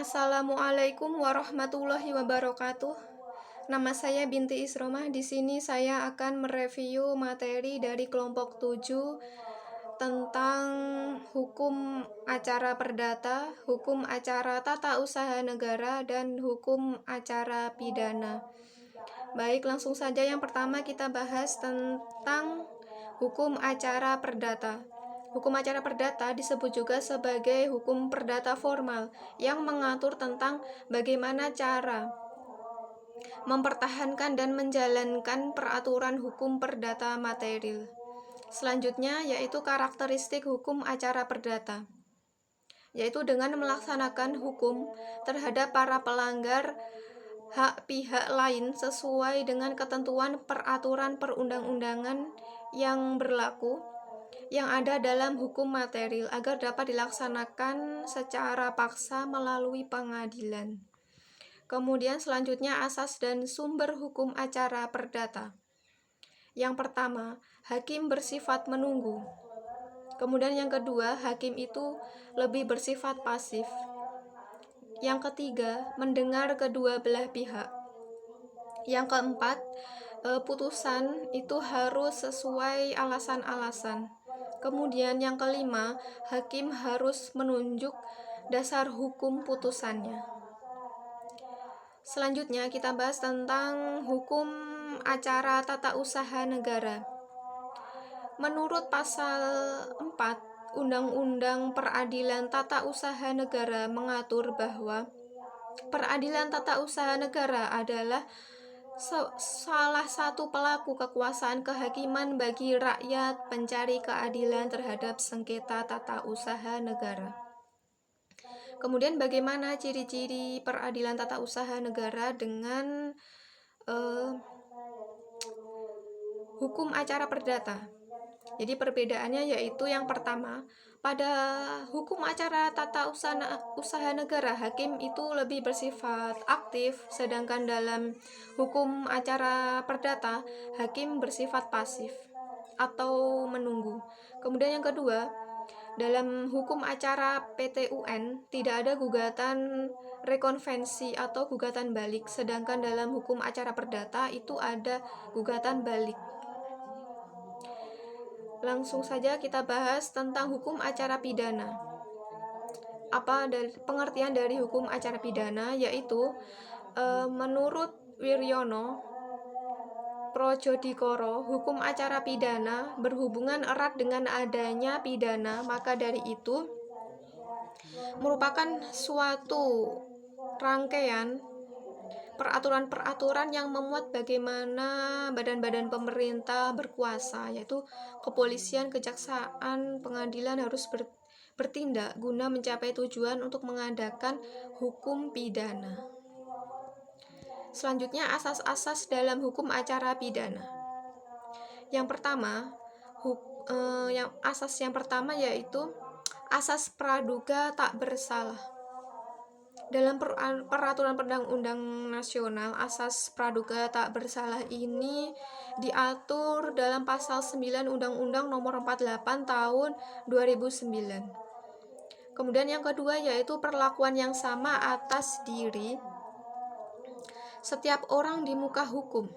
Assalamualaikum warahmatullahi wabarakatuh. Nama saya Binti Isromah. Di sini saya akan mereview materi dari kelompok 7 tentang hukum acara perdata, hukum acara tata usaha negara, dan hukum acara pidana. Baik, langsung saja yang pertama kita bahas tentang hukum acara perdata. Hukum acara perdata disebut juga sebagai hukum perdata formal yang mengatur tentang bagaimana cara mempertahankan dan menjalankan peraturan hukum perdata material. Selanjutnya yaitu karakteristik hukum acara perdata, yaitu dengan melaksanakan hukum terhadap para pelanggar hak pihak lain sesuai dengan ketentuan peraturan perundang-undangan yang berlaku yang ada dalam hukum material agar dapat dilaksanakan secara paksa melalui pengadilan. Kemudian selanjutnya asas dan sumber hukum acara perdata. Yang pertama, hakim bersifat menunggu. Kemudian yang kedua, hakim itu lebih bersifat pasif. Yang ketiga, mendengar kedua belah pihak. Yang keempat, putusan itu harus sesuai alasan-alasan. Kemudian yang kelima, hakim harus menunjuk dasar hukum putusannya. Selanjutnya kita bahas tentang hukum acara tata usaha negara. Menurut pasal 4 Undang-Undang Peradilan Tata Usaha Negara mengatur bahwa peradilan tata usaha negara adalah salah satu pelaku kekuasaan kehakiman bagi rakyat pencari keadilan terhadap sengketa tata usaha negara. Kemudian bagaimana ciri-ciri peradilan tata usaha negara dengan hukum acara perdata? Jadi perbedaannya yaitu yang pertama, pada hukum acara tata usaha negara, hakim itu lebih bersifat aktif, sedangkan dalam hukum acara perdata, hakim bersifat pasif atau menunggu. Kemudian yang kedua, dalam hukum acara PT-UN tidak ada gugatan rekonvensi atau gugatan balik, sedangkan dalam hukum acara perdata itu ada gugatan balik. Langsung saja kita bahas tentang hukum acara pidana. Apa pengertian dari hukum acara pidana? Yaitu menurut Wiryono Projodikoro, hukum acara pidana berhubungan erat dengan adanya pidana, maka dari itu merupakan suatu rangkaian peraturan-peraturan yang memuat bagaimana badan-badan pemerintah berkuasa, yaitu kepolisian, kejaksaan, pengadilan harus bertindak guna mencapai tujuan untuk mengadakan hukum pidana. Selanjutnya, asas-asas dalam hukum acara pidana. Yang pertama, asas yang pertama yaitu asas praduga tak bersalah. Dalam peraturan perundang-undang nasional, asas praduga tak bersalah ini diatur dalam pasal 9 Undang-Undang Nomor 48 Tahun 2009. Kemudian yang kedua yaitu perlakuan yang sama atas diri setiap orang di muka hukum.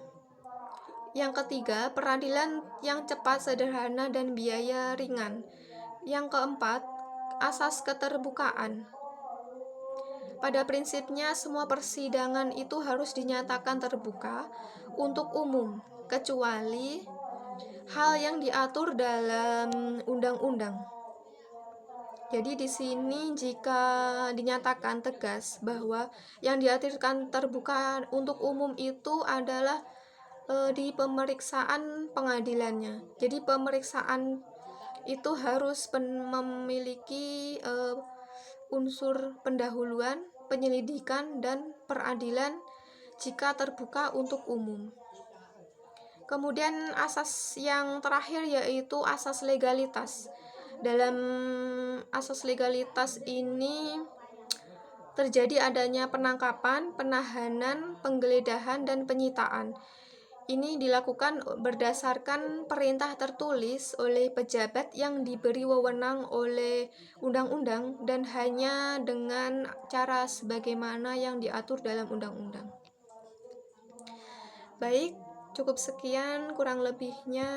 Yang ketiga, peradilan yang cepat, sederhana, dan biaya ringan. Yang keempat, asas keterbukaan. Pada prinsipnya, semua persidangan itu harus dinyatakan terbuka untuk umum, kecuali hal yang diatur dalam undang-undang. Jadi di sini jika dinyatakan tegas bahwa yang diaturkan terbuka untuk umum itu adalah di pemeriksaan pengadilannya. Jadi pemeriksaan itu harus memiliki unsur pendahuluan, penyelidikan, dan peradilan jika terbuka untuk umum. Kemudian asas yang terakhir yaitu asas legalitas. Dalam asas legalitas ini terjadi adanya penangkapan, penahanan, penggeledahan, dan penyitaan Ini dilakukan berdasarkan perintah tertulis oleh pejabat yang diberi wewenang oleh undang-undang dan hanya dengan cara sebagaimana yang diatur dalam undang-undang. Baik, cukup sekian kurang lebihnya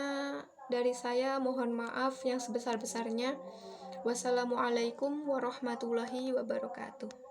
dari saya. Mohon maaf yang sebesar-besarnya. Wassalamualaikum warahmatullahi wabarakatuh.